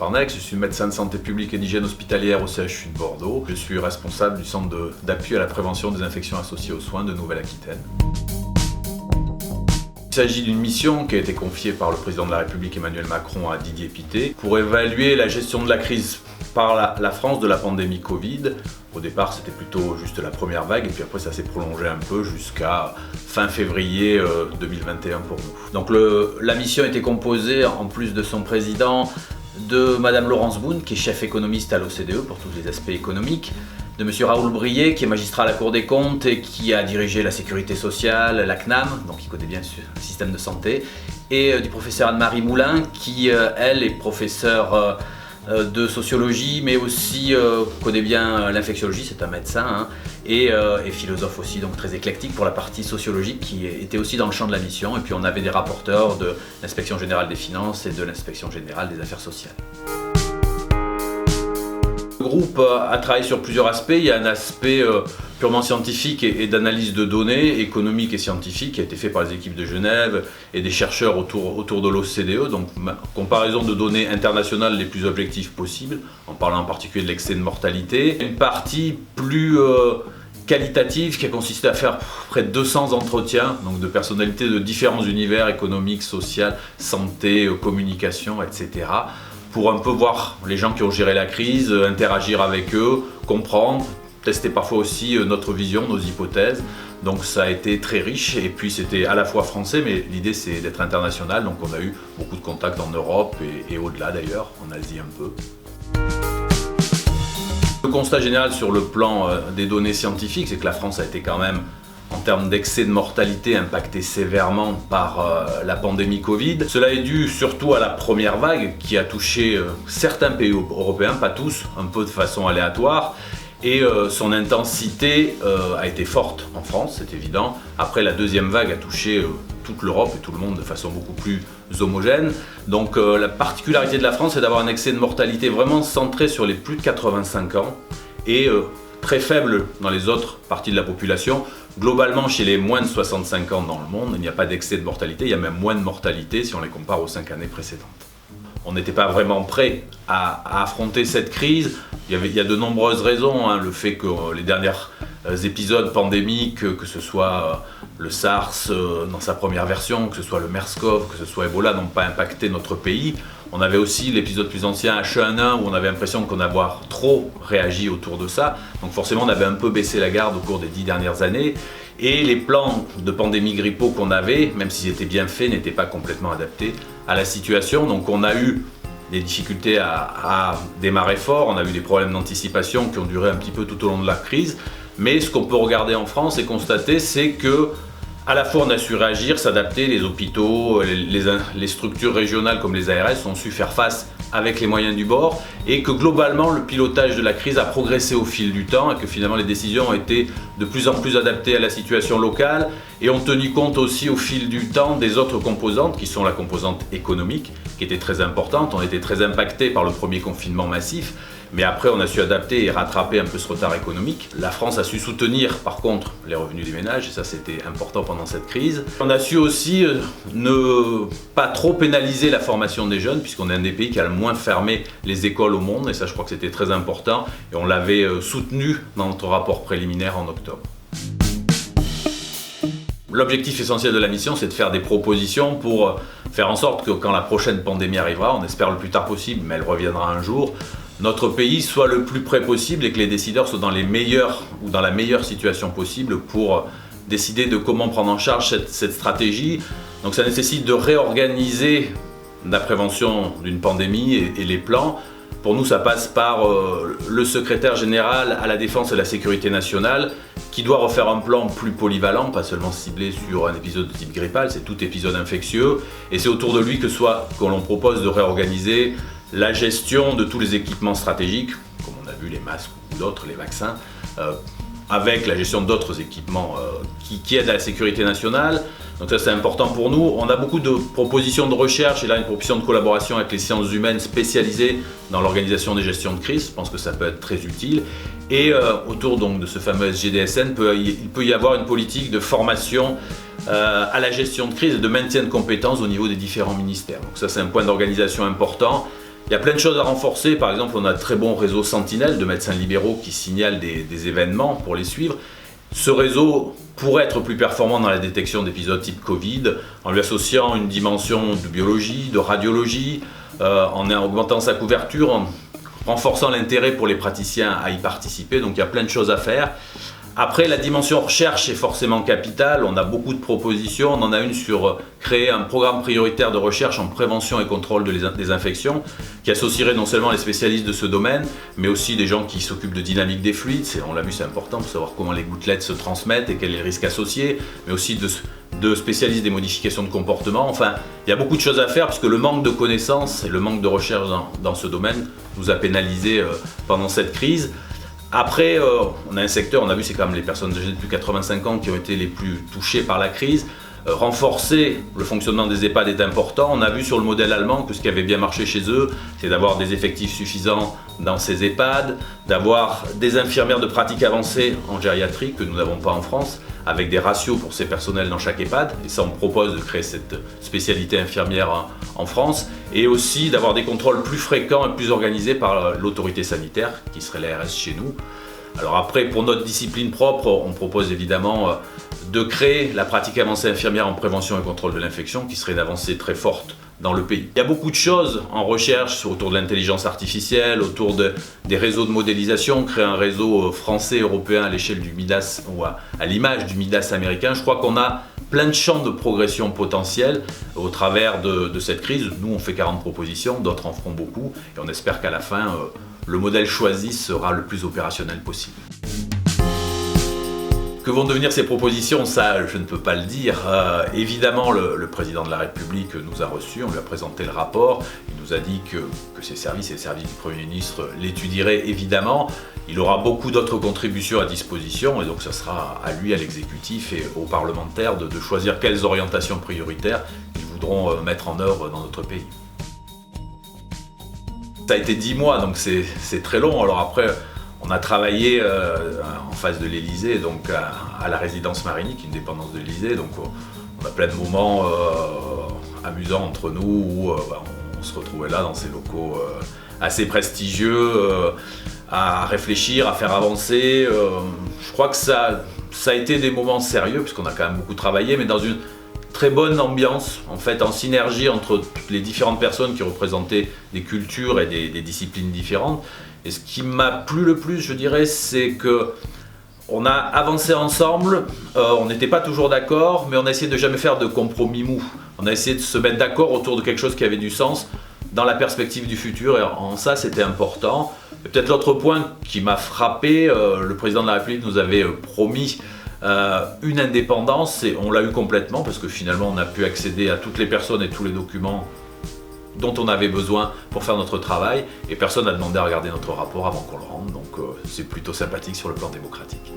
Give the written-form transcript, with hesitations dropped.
Parnex, je suis médecin de santé publique et d'hygiène hospitalière au CHU de Bordeaux. Je suis responsable du centre d'appui à la prévention des infections associées aux soins de Nouvelle-Aquitaine. Il s'agit d'une mission qui a été confiée par le président de la République Emmanuel Macron à Didier Pittet pour évaluer la gestion de la crise par la France de la pandémie Covid. Au départ, c'était plutôt juste la première vague et puis après ça s'est prolongé un peu jusqu'à fin février 2021 pour nous. Donc la mission était composée, en plus de son président, de Madame Laurence Boone, qui est chef économiste à l'OCDE pour tous les aspects économiques, de Monsieur Raoul Brié, qui est magistrat à la Cour des comptes et qui a dirigé la sécurité sociale, la CNAM, donc il connaît bien le système de santé, et du professeur Anne-Marie Moulin, qui, elle, est professeure de sociologie, mais aussi connaît bien l'infectiologie, c'est un médecin, et philosophe aussi, donc très éclectique pour la partie sociologique qui était aussi dans le champ de la mission. Et puis on avait des rapporteurs de l'Inspection générale des finances et de l'Inspection générale des affaires sociales. Le groupe a travaillé sur plusieurs aspects. Il y a un aspect purement scientifique et d'analyse de données économiques et scientifiques qui a été fait par les équipes de Genève et des chercheurs autour de l'OCDE, donc comparaison de données internationales les plus objectives possibles, en parlant en particulier de l'excès de mortalité. Une partie plus qualitative qui a consisté à faire près de 200 entretiens, donc de personnalités de différents univers économiques, sociaux, santé, communication, etc. pour un peu voir les gens qui ont géré la crise, interagir avec eux, comprendre, tester parfois aussi notre vision, nos hypothèses. Donc ça a été très riche et puis c'était à la fois français, mais l'idée c'est d'être international, donc on a eu beaucoup de contacts en Europe et au-delà d'ailleurs, en Asie un peu. Le constat général sur le plan des données scientifiques, c'est que la France a été quand même, en termes d'excès de mortalité, impacté sévèrement par la pandémie Covid. Cela est dû surtout à la première vague qui a touché certains pays européens, pas tous, un peu de façon aléatoire. Et son intensité a été forte en France, c'est évident. Après, la deuxième vague a touché toute l'Europe et tout le monde de façon beaucoup plus homogène. Donc la particularité de la France, c'est d'avoir un excès de mortalité vraiment centré sur les plus de 85 ans et très faible dans les autres parties de la population. Globalement, chez les moins de 65 ans dans le monde, il n'y a pas d'excès de mortalité, il y a même moins de mortalité si on les compare aux 5 années précédentes. On n'était pas vraiment prêt à affronter cette crise. Il y a de nombreuses raisons, le fait que les derniers épisodes pandémiques, que ce soit le SARS dans sa première version, que ce soit le MERS-CoV, que ce soit Ebola, n'ont pas impacté notre pays. On avait aussi l'épisode plus ancien H1N1 où on avait l'impression qu'on avait trop réagi autour de ça. Donc forcément on avait un peu baissé la garde au cours des 10 dernières années. Et les plans de pandémie grippaux qu'on avait, même s'ils étaient bien faits, n'étaient pas complètement adaptés à la situation. Donc on a eu des difficultés à démarrer fort, on a eu des problèmes d'anticipation qui ont duré un petit peu tout au long de la crise. Mais ce qu'on peut regarder en France et constater, c'est que à la fois on a su réagir, s'adapter, les hôpitaux, les structures régionales comme les ARS ont su faire face avec les moyens du bord et que globalement le pilotage de la crise a progressé au fil du temps et que finalement les décisions ont été de plus en plus adaptées à la situation locale et ont tenu compte aussi au fil du temps des autres composantes qui sont la composante économique qui était très importante. On était très impacté par le premier confinement massif. Mais après, on a su adapter et rattraper un peu ce retard économique. La France a su soutenir, par contre, les revenus des ménages, et ça c'était important pendant cette crise. On a su aussi ne pas trop pénaliser la formation des jeunes, puisqu'on est un des pays qui a le moins fermé les écoles au monde, et ça je crois que c'était très important, et on l'avait soutenu dans notre rapport préliminaire en octobre. L'objectif essentiel de la mission, c'est de faire des propositions pour faire en sorte que quand la prochaine pandémie arrivera, on espère le plus tard possible, mais elle reviendra un jour, notre pays soit le plus près possible et que les décideurs soient dans la meilleure situation possible pour décider de comment prendre en charge cette stratégie. Donc ça nécessite de réorganiser la prévention d'une pandémie et les plans. Pour nous, ça passe par le secrétaire général à la défense et à la sécurité nationale qui doit refaire un plan plus polyvalent, pas seulement ciblé sur un épisode de type grippal, c'est tout épisode infectieux. Et c'est autour de lui que l'on propose de réorganiser la gestion de tous les équipements stratégiques, comme on a vu les masques ou d'autres, les vaccins, avec la gestion d'autres équipements qui aident à la sécurité nationale. Donc ça c'est important pour nous. On a beaucoup de propositions de recherche et là une proposition de collaboration avec les sciences humaines spécialisées dans l'organisation des gestions de crise. Je pense que ça peut être très utile. Et autour donc de ce fameux SGDSN, il peut y avoir une politique de formation à la gestion de crise et de maintien de compétences au niveau des différents ministères. Donc ça c'est un point d'organisation important. Il y a plein de choses à renforcer. Par exemple, on a un très bon réseau Sentinelle de médecins libéraux qui signalent des événements pour les suivre. Ce réseau pourrait être plus performant dans la détection d'épisodes type Covid, en lui associant une dimension de biologie, de radiologie, en augmentant sa couverture, en renforçant l'intérêt pour les praticiens à y participer. Donc il y a plein de choses à faire. Après, la dimension recherche est forcément capitale. On a beaucoup de propositions. On en a une sur créer un programme prioritaire de recherche en prévention et contrôle des infections qui associerait non seulement les spécialistes de ce domaine, mais aussi des gens qui s'occupent de dynamique des fluides. On l'a vu, c'est important pour savoir comment les gouttelettes se transmettent et quels sont les risques associés, mais aussi de spécialistes des modifications de comportement. Enfin, il y a beaucoup de choses à faire puisque le manque de connaissances et le manque de recherche dans ce domaine nous a pénalisés pendant cette crise. Après, on a un secteur, on a vu, c'est quand même les personnes âgées de plus de 85 ans qui ont été les plus touchées par la crise. Renforcer le fonctionnement des EHPAD est important. On a vu sur le modèle allemand que ce qui avait bien marché chez eux, c'est d'avoir des effectifs suffisants dans ces EHPAD, d'avoir des infirmières de pratique avancée en gériatrie que nous n'avons pas en France, avec des ratios pour ces personnels dans chaque EHPAD. Et ça, on propose de créer cette spécialité infirmière en France. Et aussi d'avoir des contrôles plus fréquents et plus organisés par l'autorité sanitaire, qui serait l'ARS chez nous. Alors après, pour notre discipline propre, on propose évidemment de créer la pratique avancée infirmière en prévention et contrôle de l'infection, qui serait une avancée très forte dans le pays. Il y a beaucoup de choses en recherche autour de l'intelligence artificielle, autour des réseaux de modélisation, créer un réseau français, européen à l'échelle du MIDAS ou à l'image du MIDAS américain. Je crois qu'on a plein de champs de progression potentiels au travers de cette crise. Nous, on fait 40 propositions, d'autres en feront beaucoup, et on espère qu'à la fin, le modèle choisi sera le plus opérationnel possible. Que vont devenir ces propositions, ça je ne peux pas le dire. Évidemment, le président de la République nous a reçus, on lui a présenté le rapport, il nous a dit que ses services et les services du Premier ministre l'étudieraient évidemment. Il aura beaucoup d'autres contributions à disposition et donc ce sera à lui, à l'exécutif et aux parlementaires de choisir quelles orientations prioritaires ils voudront mettre en œuvre dans notre pays. Ça a été 10 mois, donc c'est très long. Alors après, on a travaillé en face de l'Élysée, donc à la résidence Marigny, une dépendance de l'Élysée. Donc on a plein de moments amusants entre nous où on se retrouvait là dans ces locaux assez prestigieux, à réfléchir, à faire avancer. Je crois que ça a été des moments sérieux, puisqu'on a quand même beaucoup travaillé, mais dans une très bonne ambiance, en fait, en synergie entre toutes les différentes personnes qui représentaient des cultures et des disciplines différentes. Et ce qui m'a plu le plus, je dirais, c'est que on a avancé ensemble, on n'était pas toujours d'accord, mais on a essayé de jamais faire de compromis mou. On a essayé de se mettre d'accord autour de quelque chose qui avait du sens dans la perspective du futur, et en ça, c'était important. Et peut-être l'autre point qui m'a frappé, le président de la République nous avait promis une indépendance, et on l'a eu complètement, parce que finalement, on a pu accéder à toutes les personnes et tous les documents dont on avait besoin pour faire notre travail, et personne n'a demandé à regarder notre rapport avant qu'on le rende, donc c'est plutôt sympathique sur le plan démocratique.